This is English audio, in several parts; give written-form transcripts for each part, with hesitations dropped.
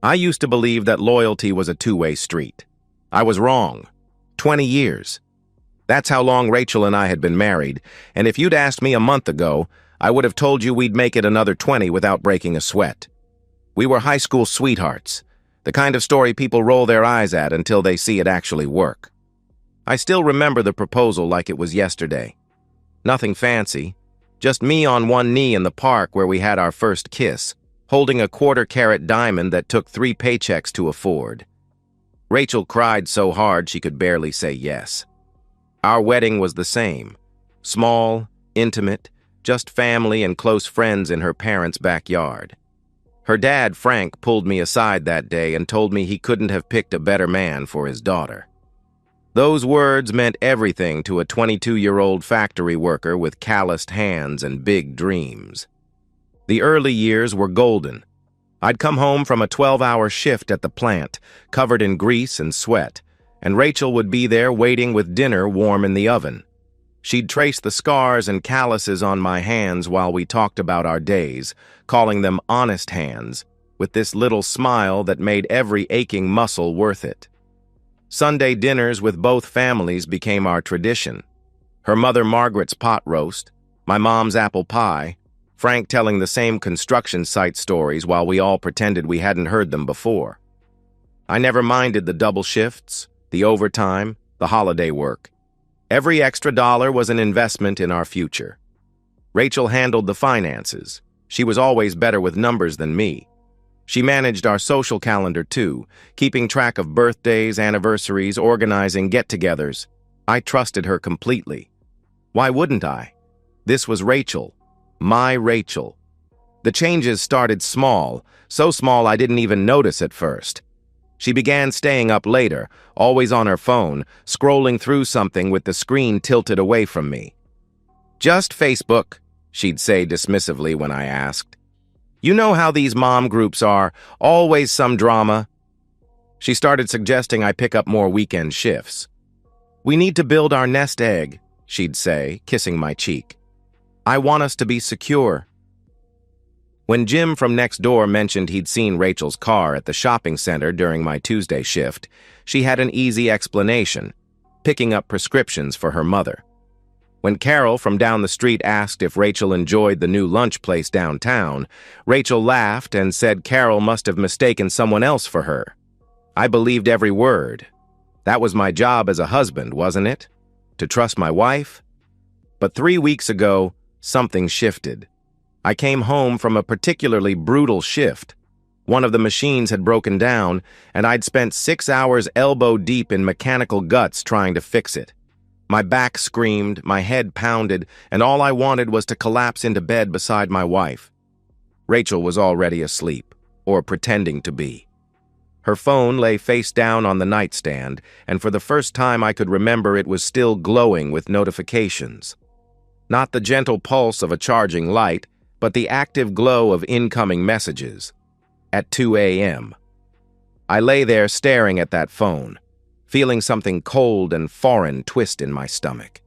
I used to believe that loyalty was a two-way street. I was wrong. 20 years. That's how long Rachel and I had been married, and if you'd asked me a month ago, I would have told you we'd make it another 20 without breaking a sweat. We were high school sweethearts, the kind of story people roll their eyes at until they see it actually work. I still remember the proposal like it was yesterday. Nothing fancy, just me on one knee in the park where we had our first kiss, holding a quarter-carat diamond that took 3 paychecks to afford. Rachel cried so hard she could barely say yes. Our wedding was the same. Small, intimate, just family and close friends in her parents' backyard. Her dad, Frank, pulled me aside that day and told me he couldn't have picked a better man for his daughter. Those words meant everything to a 22-year-old factory worker with calloused hands and big dreams. The early years were golden. I'd come home from a 12-hour shift at the plant, covered in grease and sweat, and Rachel would be there waiting with dinner warm in the oven. She'd trace the scars and calluses on my hands while we talked about our days, calling them honest hands, with this little smile that made every aching muscle worth it. Sunday dinners with both families became our tradition. Her mother Margaret's pot roast, my mom's apple pie, Frank telling the same construction site stories while we all pretended we hadn't heard them before. I never minded the double shifts, the overtime, the holiday work. Every extra dollar was an investment in our future. Rachel handled the finances. She was always better with numbers than me. She managed our social calendar too, keeping track of birthdays, anniversaries, organizing get-togethers. I trusted her completely. Why wouldn't I? This was Rachel. My Rachel. The changes started small, so small I didn't even notice at first. She began staying up later, always on her phone, scrolling through something with the screen tilted away from me. "Just Facebook," she'd say dismissively when I asked. "You know how these mom groups are, always some drama." She started suggesting I pick up more weekend shifts. "We need to build our nest egg," she'd say, kissing my cheek. "I want us to be secure." When Jim from next door mentioned he'd seen Rachel's car at the shopping center during my Tuesday shift, she had an easy explanation: picking up prescriptions for her mother. When Carol from down the street asked if Rachel enjoyed the new lunch place downtown, Rachel laughed and said Carol must have mistaken someone else for her. I believed every word. That was my job as a husband, wasn't it? To trust my wife? But 3 weeks ago, something shifted. I came home from a particularly brutal shift. One of the machines had broken down, and I'd spent 6 hours elbow deep in mechanical guts trying to fix it. My back screamed, my head pounded, and all I wanted was to collapse into bed beside my wife. Rachel was already asleep, or pretending to be. Her phone lay face down on the nightstand, and for the first time I could remember it was still glowing with notifications. Not the gentle pulse of a charging light, but the active glow of incoming messages. At 2 a.m. I lay there staring at that phone, feeling something cold and foreign twist in my stomach.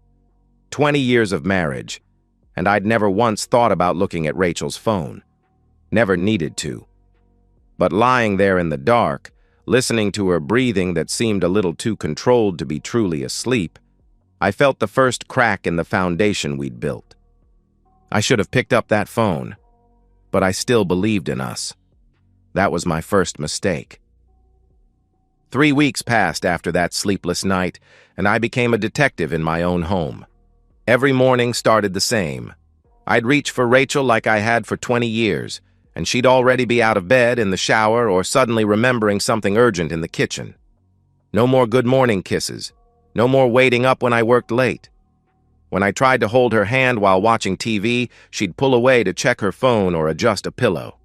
20 years of marriage, and I'd never once thought about looking at Rachel's phone. Never needed to. But lying there in the dark, listening to her breathing that seemed a little too controlled to be truly asleep, I felt the first crack in the foundation we'd built. I should have picked up that phone, but I still believed in us. That was my first mistake. 3 weeks passed after that sleepless night, and I became a detective in my own home. Every morning started the same. I'd reach for Rachel like I had for 20 years, and she'd already be out of bed, in the shower, or suddenly remembering something urgent in the kitchen. No more good morning kisses. No more waiting up when I worked late. When I tried to hold her hand while watching TV, she'd pull away to check her phone or adjust a pillow.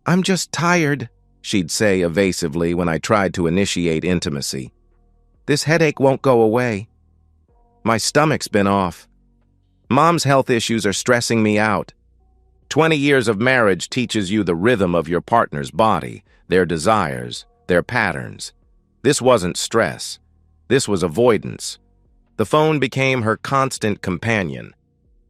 "I'm just tired," she'd say evasively when I tried to initiate intimacy. "This headache won't go away. My stomach's been off. Mom's health issues are stressing me out." 20 years of marriage teaches you the rhythm of your partner's body, their desires, their patterns. This wasn't stress. This was avoidance. The phone became her constant companion.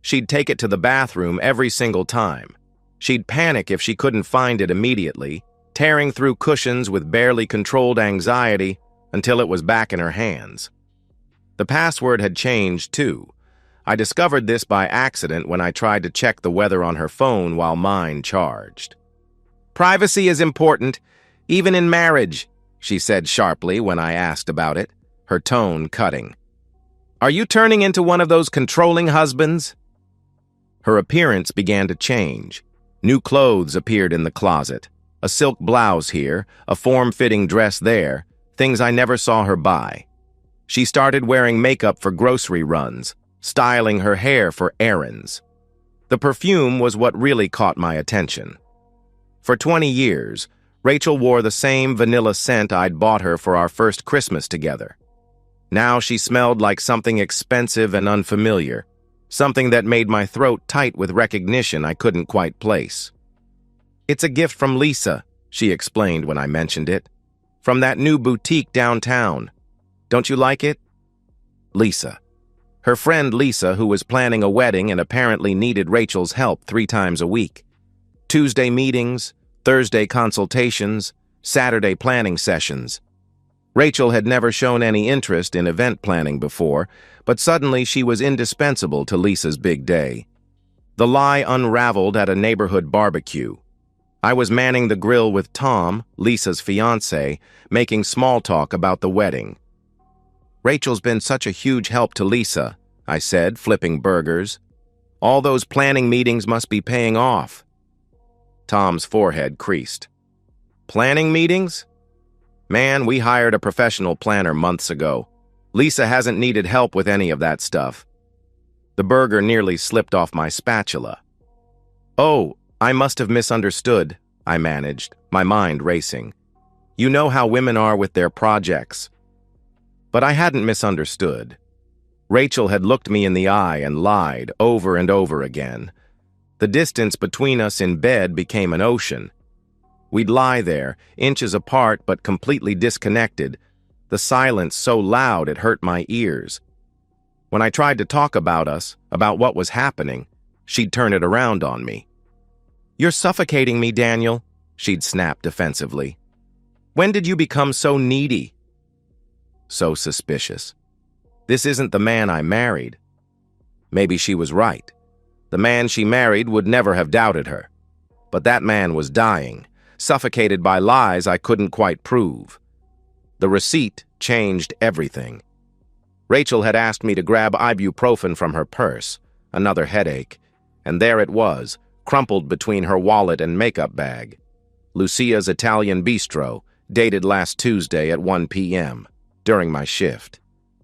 She'd take it to the bathroom every single time. She'd panic if she couldn't find it immediately, tearing through cushions with barely controlled anxiety until it was back in her hands. The password had changed, too. I discovered this by accident when I tried to check the weather on her phone while mine charged. "Privacy is important, even in marriage," she said sharply when I asked about it, her tone cutting. "Are you turning into one of those controlling husbands?" Her appearance began to change. New clothes appeared in the closet. A silk blouse here, a form-fitting dress there, things I never saw her buy. She started wearing makeup for grocery runs, styling her hair for errands. The perfume was what really caught my attention. For 20 years, Rachel wore the same vanilla scent I'd bought her for our first Christmas together. Now she smelled like something expensive and unfamiliar, something that made my throat tight with recognition I couldn't quite place. "It's a gift from Lisa," she explained when I mentioned it. "From that new boutique downtown. Don't you like it?" Lisa. Her friend Lisa, who was planning a wedding and apparently needed Rachel's help 3 times a week. Tuesday meetings, Thursday consultations, Saturday planning sessions. Rachel had never shown any interest in event planning before, but suddenly she was indispensable to Lisa's big day. The lie unraveled at a neighborhood barbecue. I was manning the grill with Tom, Lisa's fiancé, making small talk about the wedding. "Rachel's been such a huge help to Lisa," I said, flipping burgers. "All those planning meetings must be paying off." Tom's forehead creased. "Planning meetings? Man, we hired a professional planner months ago. Lisa hasn't needed help with any of that stuff." The burger nearly slipped off my spatula. "Oh, I must have misunderstood," I managed, my mind racing. "You know how women are with their projects." But I hadn't misunderstood. Rachel had looked me in the eye and lied over and over again. The distance between us in bed became an ocean. We'd lie there, inches apart but completely disconnected, the silence so loud it hurt my ears. When I tried to talk about us, about what was happening, she'd turn it around on me. "You're suffocating me, Daniel," she'd snap defensively. "When did you become so needy?" So suspicious. This isn't the man I married. Maybe she was right. The man she married would never have doubted her. But that man was dying, suffocated by lies I couldn't quite prove. The receipt changed everything. Rachel had asked me to grab ibuprofen from her purse, another headache, and there it was, crumpled between her wallet and makeup bag. Lucia's Italian Bistro, dated last Tuesday at 1 p.m., during my shift.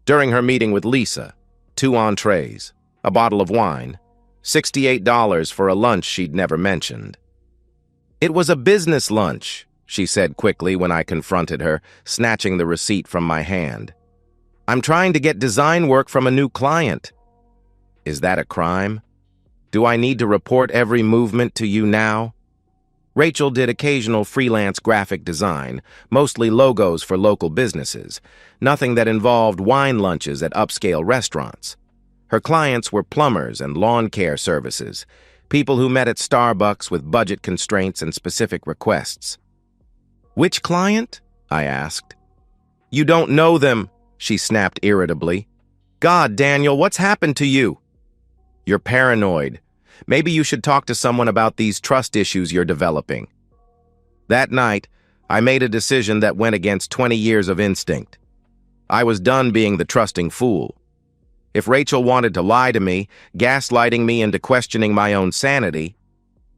During her meeting with Lisa, 2 entrees, a bottle of wine, $68 for a lunch she'd never mentioned. "It was a business lunch," she said quickly when I confronted her, snatching the receipt from my hand. "I'm trying to get design work from a new client." "Is that a crime? Do I need to report every movement to you now?" Rachel did occasional freelance graphic design, mostly logos for local businesses, nothing that involved wine lunches at upscale restaurants. Her clients were plumbers and lawn care services, people who met at Starbucks with budget constraints and specific requests. "Which client?" I asked. "You don't know them," she snapped irritably. "God, Daniel, what's happened to you?" "You're paranoid. Maybe you should talk to someone about these trust issues you're developing." That night, I made a decision that went against 20 years of instinct. I was done being the trusting fool. If Rachel wanted to lie to me, gaslighting me into questioning my own sanity,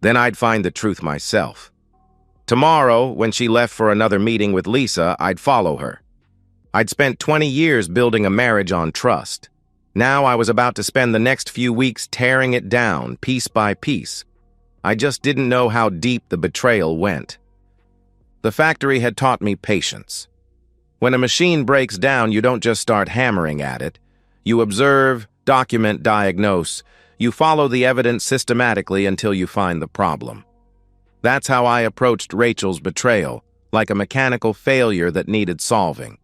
then I'd find the truth myself. Tomorrow, when she left for another meeting with Lisa, I'd follow her. I'd spent 20 years building a marriage on trust. Now I was about to spend the next few weeks tearing it down, piece by piece. I just didn't know how deep the betrayal went. The factory had taught me patience. When a machine breaks down, you don't just start hammering at it. You observe, document, diagnose. You follow the evidence systematically until you find the problem. That's how I approached Rachel's betrayal, like a mechanical failure that needed solving.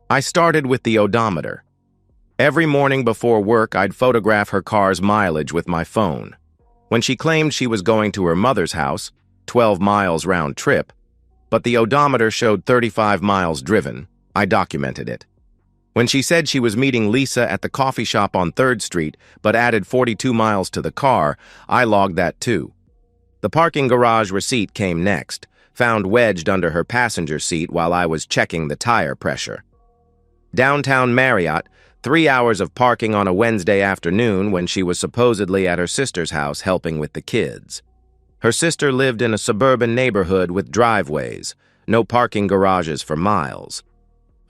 I started with the odometer. Every morning before work, I'd photograph her car's mileage with my phone. When she claimed she was going to her mother's house, 12 miles round trip, but the odometer showed 35 miles driven. I documented it. When she said she was meeting Lisa at the coffee shop on 3rd Street, but added 42 miles to the car, I logged that too. The parking garage receipt came next, found wedged under her passenger seat while I was checking the tire pressure. Downtown Marriott, 3 hours of parking on a Wednesday afternoon when she was supposedly at her sister's house helping with the kids. Her sister lived in a suburban neighborhood with driveways, no parking garages for miles.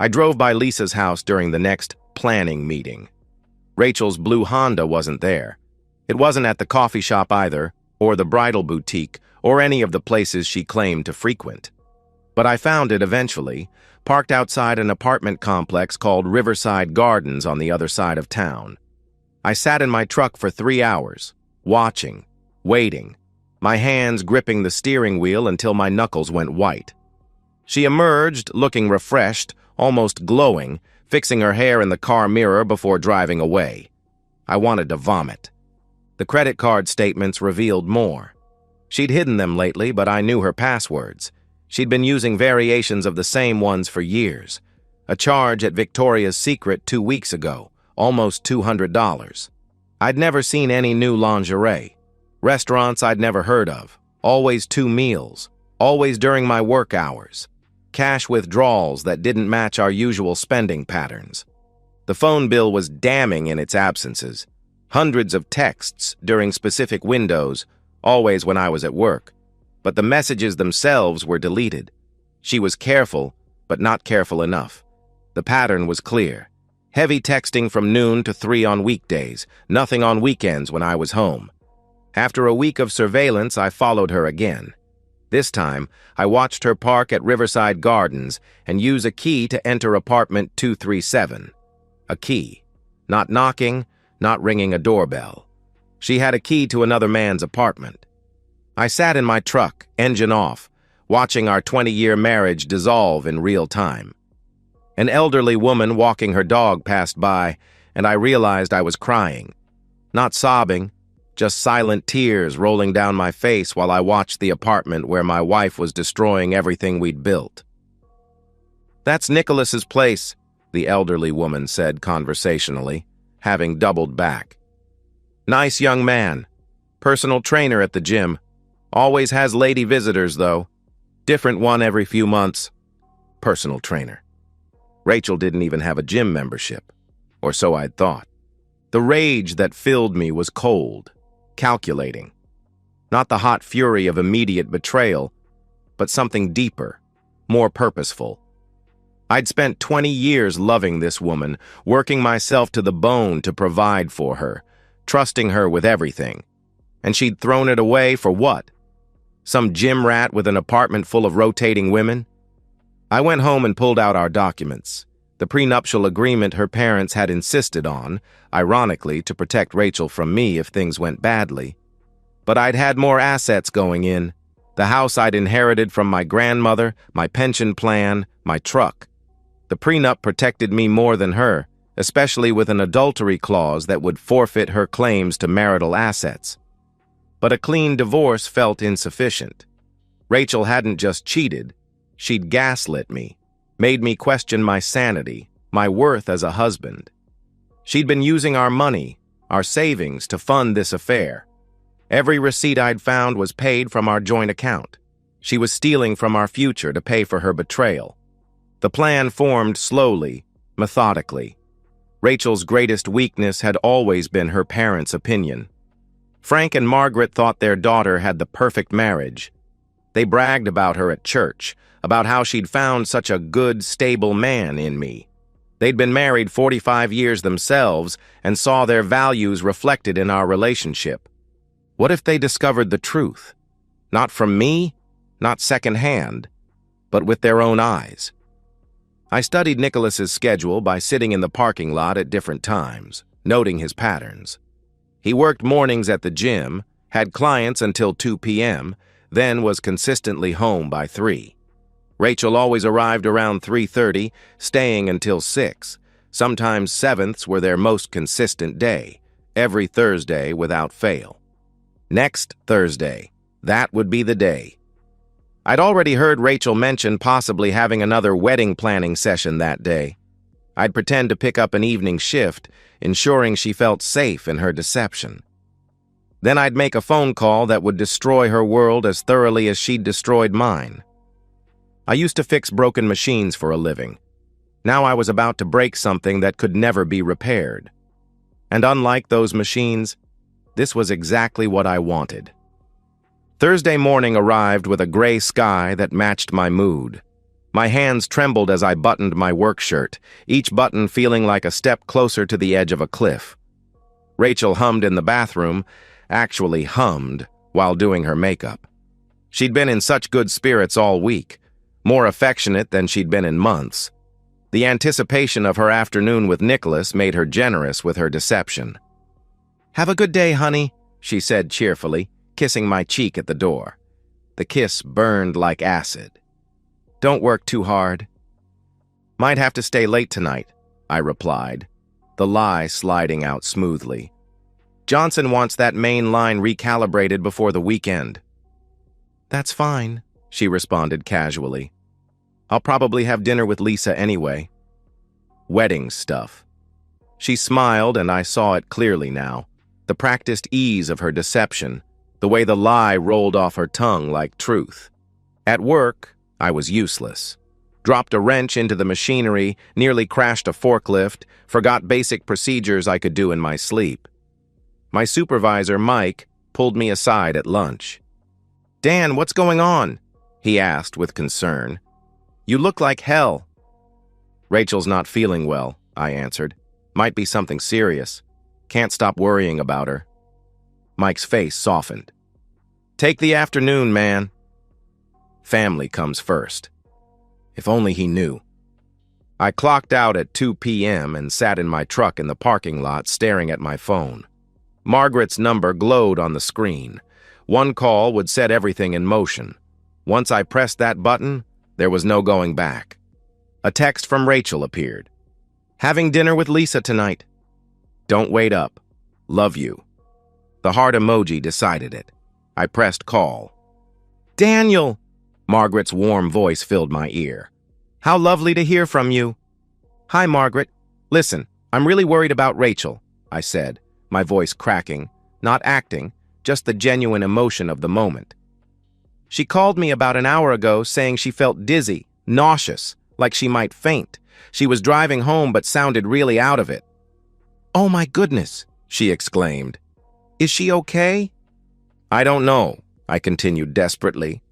I drove by Lisa's house during the next planning meeting. Rachel's blue Honda wasn't there. It wasn't at the coffee shop either, or the bridal boutique, or any of the places she claimed to frequent. But I found it eventually, parked outside an apartment complex called Riverside Gardens on the other side of town. I sat in my truck for 3 hours, watching, waiting, my hands gripping the steering wheel until my knuckles went white. She emerged, looking refreshed, almost glowing, fixing her hair in the car mirror before driving away. I wanted to vomit. The credit card statements revealed more. She'd hidden them lately, but I knew her passwords. She'd been using variations of the same ones for years. A charge at Victoria's Secret 2 weeks ago, almost $200. I'd never seen any new lingerie. Restaurants I'd never heard of. Always 2 meals. Always during my work hours. Cash withdrawals that didn't match our usual spending patterns. The phone bill was damning in its absences. Hundreds of texts during specific windows, always when I was at work. But the messages themselves were deleted. She was careful, but not careful enough. The pattern was clear. Heavy texting from noon to 3 on weekdays, nothing on weekends when I was home. After a week of surveillance, I followed her again. This time, I watched her park at Riverside Gardens and use a key to enter apartment 237. A key. Not knocking, not ringing a doorbell. She had a key to another man's apartment. I sat in my truck, engine off, watching our 20-year marriage dissolve in real time. An elderly woman walking her dog passed by, and I realized I was crying. Not sobbing, just silent tears rolling down my face while I watched the apartment where my wife was destroying everything we'd built. "That's Nicholas's place," the elderly woman said conversationally, having doubled back. "Nice young man. Personal trainer at the gym. Always has lady visitors, though. Different one every few months. Personal trainer." Rachel didn't even have a gym membership, or so I'd thought. The rage that filled me was cold, calculating. Not the hot fury of immediate betrayal, but something deeper, more purposeful. I'd spent 20 years loving this woman, working myself to the bone to provide for her, trusting her with everything. And she'd thrown it away for what? Some gym rat with an apartment full of rotating women? I went home and pulled out our documents. The prenuptial agreement her parents had insisted on, ironically to protect Rachel from me if things went badly. But I'd had more assets going in. The house I'd inherited from my grandmother, my pension plan, my truck. The prenup protected me more than her, especially with an adultery clause that would forfeit her claims to marital assets. But a clean divorce felt insufficient. Rachel hadn't just cheated, she'd gaslit me, made me question my sanity, my worth as a husband. She'd been using our money, our savings, to fund this affair. Every receipt I'd found was paid from our joint account. She was stealing from our future to pay for her betrayal. The plan formed slowly, methodically. Rachel's greatest weakness had always been her parents' opinion. Frank and Margaret thought their daughter had the perfect marriage. They bragged about her at church, about how she'd found such a good, stable man in me. They'd been married 45 years themselves and saw their values reflected in our relationship. What if they discovered the truth? Not from me, not secondhand, but with their own eyes. I studied Nicholas's schedule by sitting in the parking lot at different times, noting his patterns. He worked mornings at the gym, had clients until 2 p.m., then was consistently home by 3. Rachel always arrived around 3:30, staying until 6. Sometimes 7ths were their most consistent day, every Thursday without fail. Next Thursday, that would be the day. I'd already heard Rachel mention possibly having another wedding planning session that day. I'd pretend to pick up an evening shift, ensuring she felt safe in her deception. Then I'd make a phone call that would destroy her world as thoroughly as she'd destroyed mine. I used to fix broken machines for a living. Now I was about to break something that could never be repaired. And unlike those machines, this was exactly what I wanted. Thursday morning arrived with a gray sky that matched my mood. My hands trembled as I buttoned my work shirt, each button feeling like a step closer to the edge of a cliff. Rachel hummed in the bathroom, actually hummed, while doing her makeup. She'd been in such good spirits all week, more affectionate than she'd been in months. The anticipation of her afternoon with Nicholas made her generous with her deception. "Have a good day, honey," she said cheerfully, kissing my cheek at the door. The kiss burned like acid. "Don't work too hard." "Might have to stay late tonight," I replied, the lie sliding out smoothly. "Johnson wants that main line recalibrated before the weekend." "That's fine," she responded casually. "I'll probably have dinner with Lisa anyway." Wedding stuff. She smiled, and I saw it clearly now. The practiced ease of her deception, the way the lie rolled off her tongue like truth. At work, I was useless. Dropped a wrench into the machinery, nearly crashed a forklift, forgot basic procedures I could do in my sleep. My supervisor, Mike, pulled me aside at lunch. "Dan, what's going on?" he asked with concern. "You look like hell." "Rachel's not feeling well," I answered. "Might be something serious. Can't stop worrying about her." Mike's face softened. "Take the afternoon, man." Family comes first. If only he knew. I clocked out at 2 p.m. and sat in my truck in the parking lot staring at my phone. Margaret's number glowed on the screen. One call would set everything in motion. Once I pressed that button, there was no going back. A text from Rachel appeared. "Having dinner with Lisa tonight. Don't wait up. Love you." The heart emoji decided it. I pressed call. "Daniel!" Margaret's warm voice filled my ear. "How lovely to hear from you." "Hi, Margaret. Listen, I'm really worried about Rachel," I said, my voice cracking, not acting, just the genuine emotion of the moment. "She called me about an hour ago saying she felt dizzy, nauseous, like she might faint. She was driving home but sounded really out of it." "Oh my goodness," she exclaimed. "Is she okay?" "I don't know," I continued desperately.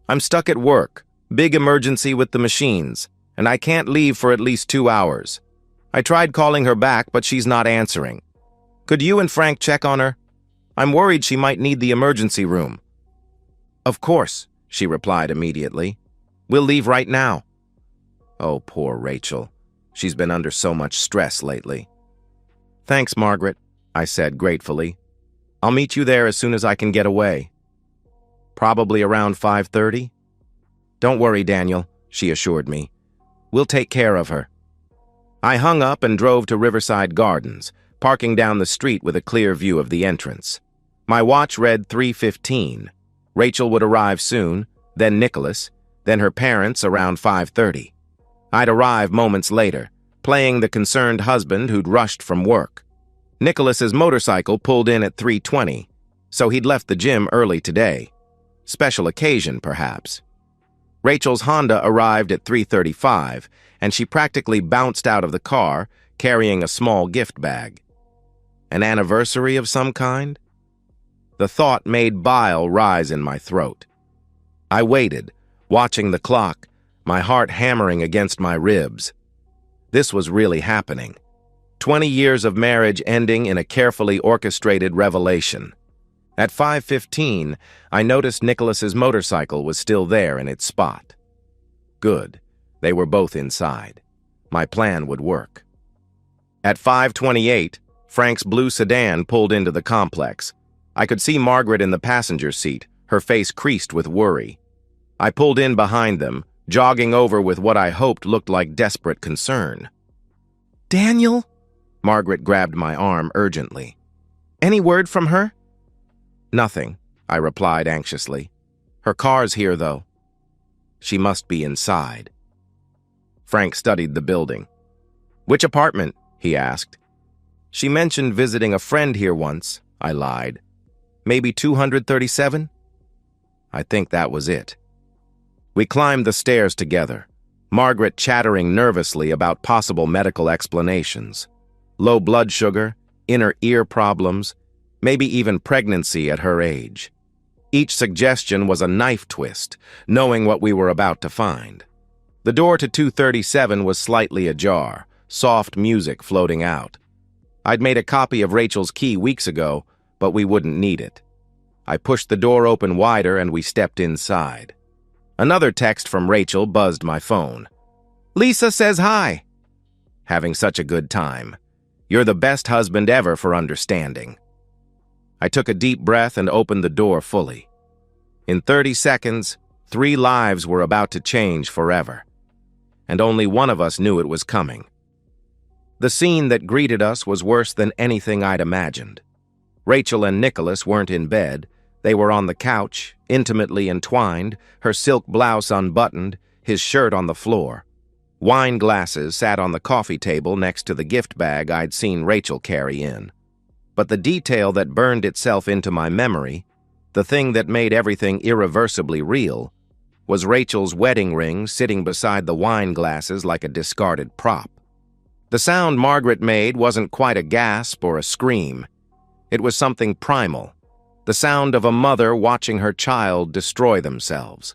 "I'm stuck at work, big emergency with the machines, and I can't leave for at least 2 hours. I tried calling her back, but she's not answering. Could you and Frank check on her? I'm worried she might need the emergency room." "Of course," she replied immediately. "We'll leave right now." Oh, poor Rachel. She's been under so much stress lately. "Thanks, Margaret," I said gratefully. "I'll meet you there as soon as I can get away." "Probably around 5:30? "Don't worry, Daniel," she assured me. "We'll take care of her." I hung up and drove to Riverside Gardens, parking down the street with a clear view of the entrance. My watch read 3:15. Rachel would arrive soon, then Nicholas, then her parents around 5:30. I'd arrive moments later, playing the concerned husband who'd rushed from work. Nicholas's motorcycle pulled in at 3:20, so he'd left the gym early today. Special occasion, perhaps. Rachel's Honda arrived at 3:35, and she practically bounced out of the car, carrying a small gift bag. An anniversary of some kind? The thought made bile rise in my throat. I waited, watching the clock, my heart hammering against my ribs. This was really happening. 20 years of marriage ending in a carefully orchestrated revelation. At 5:15, I noticed Nicholas's motorcycle was still there in its spot. Good. They were both inside. My plan would work. At 5:28, Frank's blue sedan pulled into the complex. I could see Margaret in the passenger seat, her face creased with worry. I pulled in behind them, jogging over with what I hoped looked like desperate concern. "Daniel?" Margaret grabbed my arm urgently. "Any word from her?" "Nothing," I replied anxiously. "Her car's here, though." She must be inside. Frank studied the building. "Which apartment?" he asked. "She mentioned visiting a friend here once," I lied. "Maybe 237? I think that was it. We climbed the stairs together, Margaret chattering nervously about possible medical explanations. Low blood sugar, inner ear problems, maybe even pregnancy at her age. Each suggestion was a knife twist, knowing what we were about to find. The door to 237 was slightly ajar, soft music floating out. I'd made a copy of Rachel's key weeks ago, but we wouldn't need it. I pushed the door open wider and we stepped inside. Another text from Rachel buzzed my phone. "Lisa says hi." "Having such a good time. You're the best husband ever for understanding." I took a deep breath and opened the door fully. In 30 seconds, 3 lives were about to change forever. And only one of us knew it was coming. The scene that greeted us was worse than anything I'd imagined. Rachel and Nicholas weren't in bed. They were on the couch, intimately entwined, her silk blouse unbuttoned, his shirt on the floor. Wine glasses sat on the coffee table next to the gift bag I'd seen Rachel carry in. But the detail that burned itself into my memory, the thing that made everything irreversibly real, was Rachel's wedding ring sitting beside the wine glasses like a discarded prop. The sound Margaret made wasn't quite a gasp or a scream. It was something primal, the sound of a mother watching her child destroy themselves.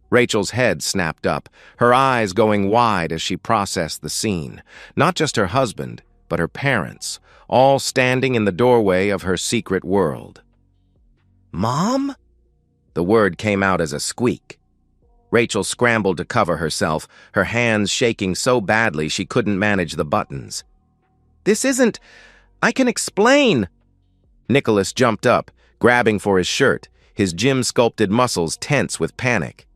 Rachel's head snapped up, her eyes going wide as she processed the scene. Not just her husband, but her parents, all standing in the doorway of her secret world. "Mom?" The word came out as a squeak. Rachel scrambled to cover herself, her hands shaking so badly she couldn't manage the buttons. "This isn't... I can explain." Nicholas jumped up, grabbing for his shirt, his gym-sculpted muscles tense with panic.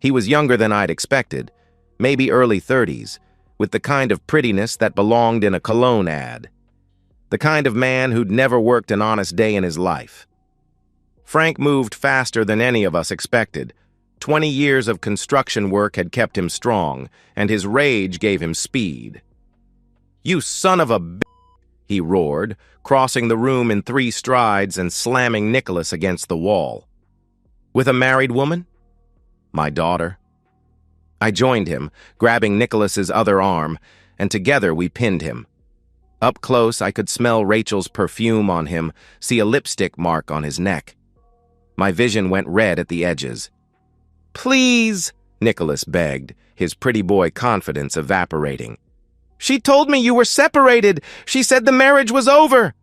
He was younger than I'd expected, maybe early 30s, with the kind of prettiness that belonged in a cologne ad. The kind of man who'd never worked an honest day in his life. Frank moved faster than any of us expected. 20 years of construction work had kept him strong, and his rage gave him speed. "You son of a b***," he roared, crossing the room in 3 strides and slamming Nicholas against the wall. "With a married woman?" "My daughter." I joined him, grabbing Nicholas's other arm, and together we pinned him. Up close, I could smell Rachel's perfume on him, see a lipstick mark on his neck. My vision went red at the edges. "Please," Nicholas begged, his pretty boy confidence evaporating. "She told me you were separated. She said the marriage was over."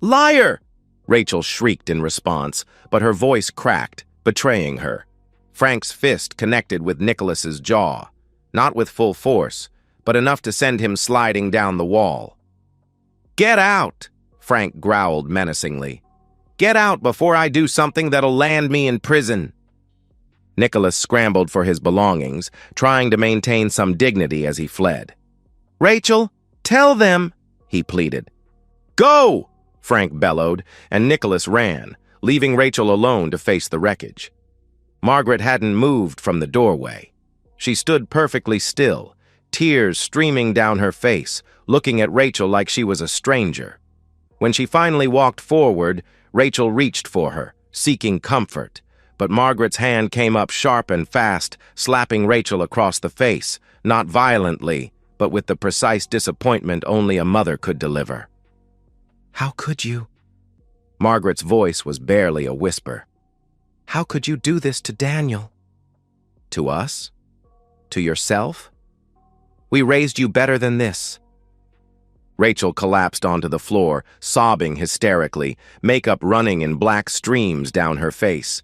"Liar!" Rachel shrieked in response, but her voice cracked, betraying her. Frank's fist connected with Nicholas's jaw, not with full force, but enough to send him sliding down the wall. "Get out!" Frank growled menacingly. "Get out before I do something that'll land me in prison." Nicholas scrambled for his belongings, trying to maintain some dignity as he fled. "Rachel, tell them," he pleaded. "Go!" Frank bellowed, and Nicholas ran, leaving Rachel alone to face the wreckage. Margaret hadn't moved from the doorway. She stood perfectly still, tears streaming down her face, looking at Rachel like she was a stranger. When she finally walked forward, Rachel reached for her, seeking comfort, but Margaret's hand came up sharp and fast, slapping Rachel across the face, not violently, but with the precise disappointment only a mother could deliver. "How could you?" Margaret's voice was barely a whisper. "How could you do this to Daniel?" "To us? To yourself? We raised you better than this." Rachel collapsed onto the floor, sobbing hysterically, makeup running in black streams down her face.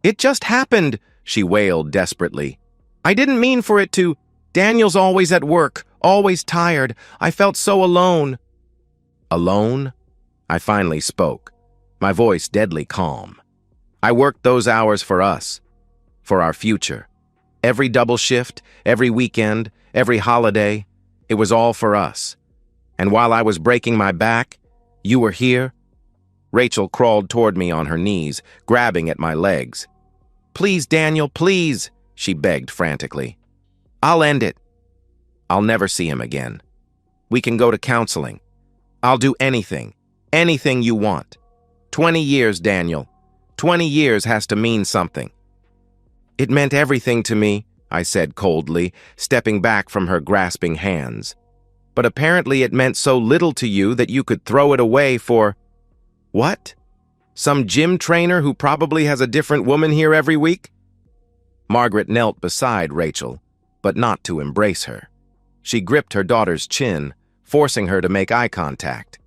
"It just happened," she wailed desperately. "I didn't mean for it to. Daniel's always at work, always tired. I felt so alone." "Alone?" I finally spoke, my voice deadly calm. "I worked those hours for us, for our future. Every double shift, every weekend, every holiday, it was all for us. And while I was breaking my back, you were here." Rachel crawled toward me on her knees, grabbing at my legs. "Please, Daniel, please," she begged frantically. I'll end it. I'll never see him again. We can go to counseling. I'll do anything. Anything you want. 20 years, Daniel. 20 years has to mean something. It meant everything to me, I said coldly, stepping back from her grasping hands. But apparently it meant so little to you that you could throw it away for… What? Some gym trainer who probably has a different woman here every week? Margaret knelt beside Rachel, but not to embrace her. She gripped her daughter's chin, forcing her to make eye contact.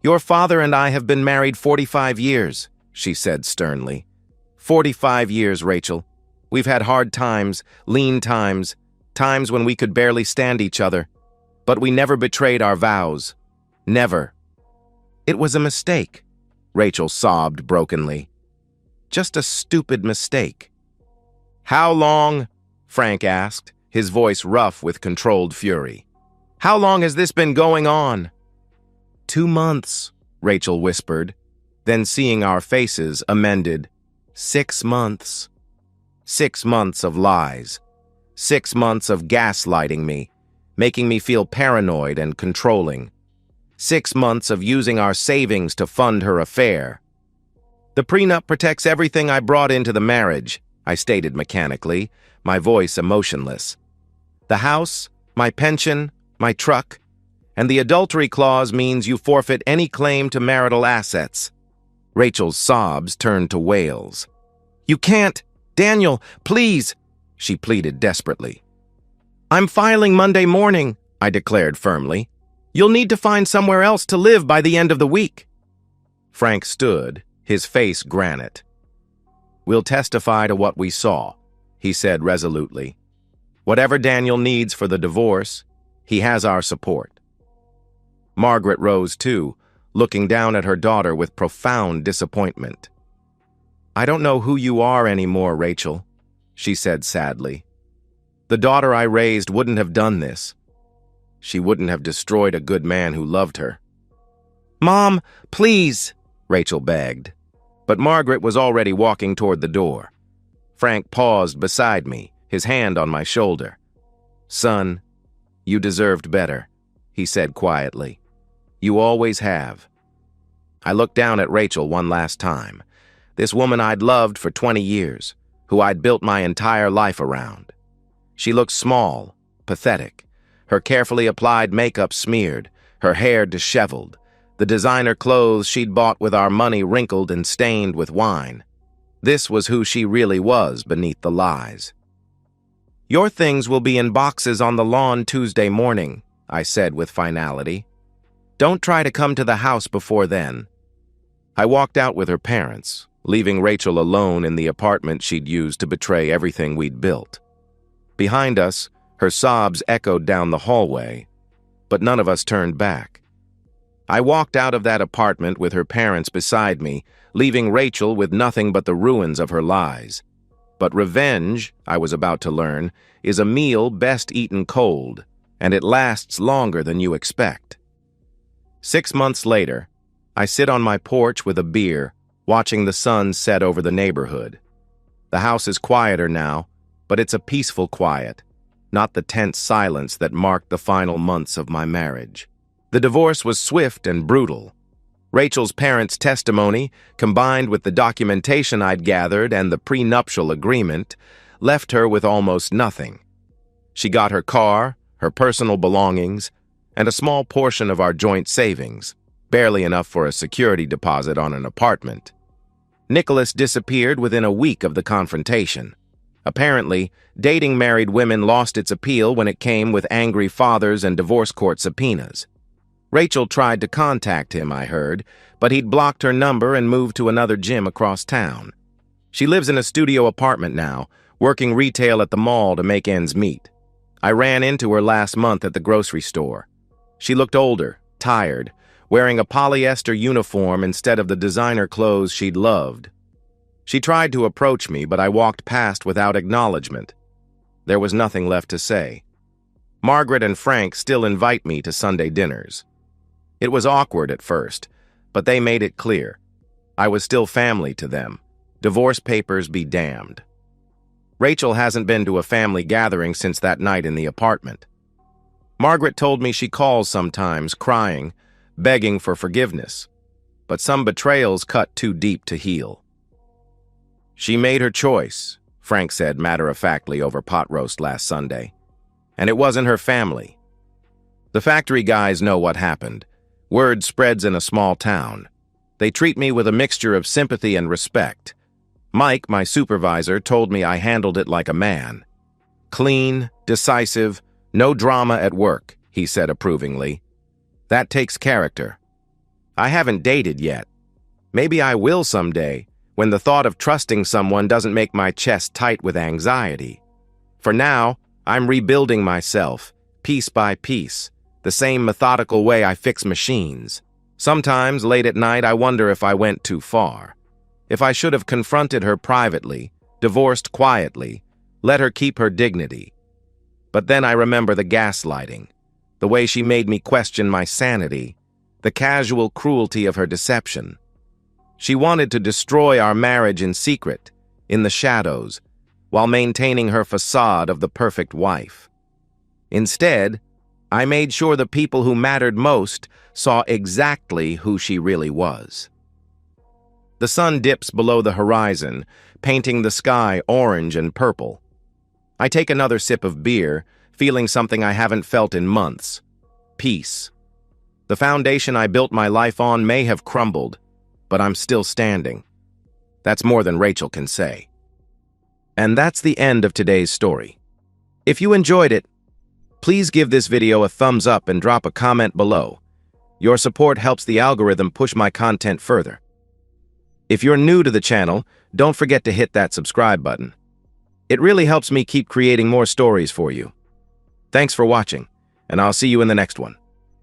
Your father and I have been married 45 years, she said sternly. 45 years, Rachel. We've had hard times, lean times, times when we could barely stand each other. But we never betrayed our vows. Never. It was a mistake, Rachel sobbed brokenly. Just a stupid mistake. How long? Frank asked, his voice rough with controlled fury. How long has this been going on? 2 months, Rachel whispered, then seeing our faces, amended. 6 months. 6 months of lies. 6 months of gaslighting me, making me feel paranoid and controlling. 6 months of using our savings to fund her affair. The prenup protects everything I brought into the marriage, I stated mechanically, my voice emotionless. The house, my pension, my truck, and the adultery clause means you forfeit any claim to marital assets. Rachel's sobs turned to wails. You can't! Daniel, please! She pleaded desperately. I'm filing Monday morning, I declared firmly. You'll need to find somewhere else to live by the end of the week. Frank stood, his face granite. We'll testify to what we saw, he said resolutely. Whatever Daniel needs for the divorce, he has our support. Margaret rose too, looking down at her daughter with profound disappointment. I don't know who you are anymore, Rachel, she said sadly. The daughter I raised wouldn't have done this. She wouldn't have destroyed a good man who loved her. Mom, please, Rachel begged. But Margaret was already walking toward the door. Frank paused beside me, his hand on my shoulder. Son, you deserved better, he said quietly. You always have. I looked down at Rachel one last time, this woman I'd loved for 20 years, who I'd built my entire life around. She looked small, pathetic, her carefully applied makeup smeared, her hair disheveled, the designer clothes she'd bought with our money wrinkled and stained with wine. This was who she really was beneath the lies. Your things will be in boxes on the lawn Tuesday morning, I said with finality. Don't try to come to the house before then. I walked out with her parents, leaving Rachel alone in the apartment she'd used to betray everything we'd built. Behind us, her sobs echoed down the hallway, but none of us turned back. I walked out of that apartment with her parents beside me, leaving Rachel with nothing but the ruins of her lies. But revenge, I was about to learn, is a meal best eaten cold, and it lasts longer than you expect. 6 months later, I sit on my porch with a beer, watching the sun set over the neighborhood. The house is quieter now, but it's a peaceful quiet, not the tense silence that marked the final months of my marriage. The divorce was swift and brutal. Rachel's parents' testimony, combined with the documentation I'd gathered and the prenuptial agreement, left her with almost nothing. She got her car, her personal belongings, and a small portion of our joint savings, barely enough for a security deposit on an apartment. Nicholas disappeared within a week of the confrontation. Apparently, dating married women lost its appeal when it came with angry fathers and divorce court subpoenas. Rachel tried to contact him, I heard, but he'd blocked her number and moved to another gym across town. She lives in a studio apartment now, working retail at the mall to make ends meet. I ran into her last month at the grocery store. She looked older, tired, wearing a polyester uniform instead of the designer clothes she'd loved. She tried to approach me, but I walked past without acknowledgement. There was nothing left to say. Margaret and Frank still invite me to Sunday dinners. It was awkward at first, but they made it clear. I was still family to them. Divorce papers be damned. Rachel hasn't been to a family gathering since that night in the apartment. Margaret told me she calls sometimes, crying, begging for forgiveness. But some betrayals cut too deep to heal. She made her choice, Frank said matter-of-factly over pot roast last Sunday. And it wasn't her family. The factory guys know what happened. Word spreads in a small town. They treat me with a mixture of sympathy and respect. Mike, my supervisor, told me I handled it like a man. Clean, decisive, no drama at work, he said approvingly. That takes character. I haven't dated yet. Maybe I will someday, when the thought of trusting someone doesn't make my chest tight with anxiety. For now, I'm rebuilding myself, piece by piece, the same methodical way I fix machines. Sometimes, late at night, I wonder if I went too far. If I should have confronted her privately, divorced quietly, let her keep her dignity. But then I remember the gaslighting, the way she made me question my sanity, the casual cruelty of her deception. She wanted to destroy our marriage in secret, in the shadows, while maintaining her facade of the perfect wife. Instead, I made sure the people who mattered most saw exactly who she really was. The sun dips below the horizon, painting the sky orange and purple. I take another sip of beer, feeling something I haven't felt in months: peace. The foundation I built my life on may have crumbled, but I'm still standing. That's more than Rachel can say. And that's the end of today's story. If you enjoyed it, please give this video a thumbs up and drop a comment below. Your support helps the algorithm push my content further. If you're new to the channel, don't forget to hit that subscribe button. It really helps me keep creating more stories for you. Thanks for watching, and I'll see you in the next one.